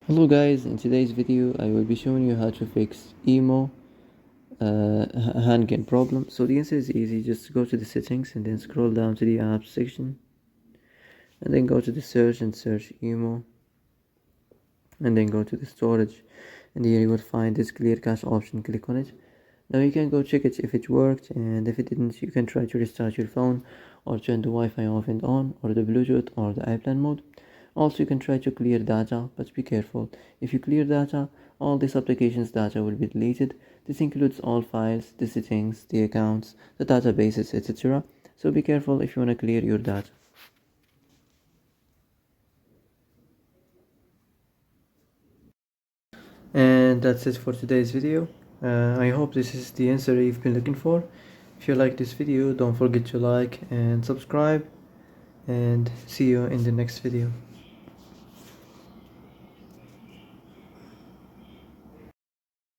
Hello guys, in today's video I will be showing you how to fix emo handgun problem. So the answer is easy. Just go to the settings and then scroll down to the apps section and then go to the search and search emo and then go to the storage, and here you will find this clear cache option. Click on it. Now you can go check it if it worked, and if it didn't you can try to restart your phone or turn the Wi-Fi off and on, or the Bluetooth or the airplane mode. Also you can try to clear data, but be careful. If you clear data, all this application's data will be deleted. This includes all files, the settings, the accounts, the databases, etc. So be careful if you want to clear your data. And that's it for today's video. I hope this is the answer you've been looking for. If you like this video, don't forget to like and subscribe, and see you in the next video.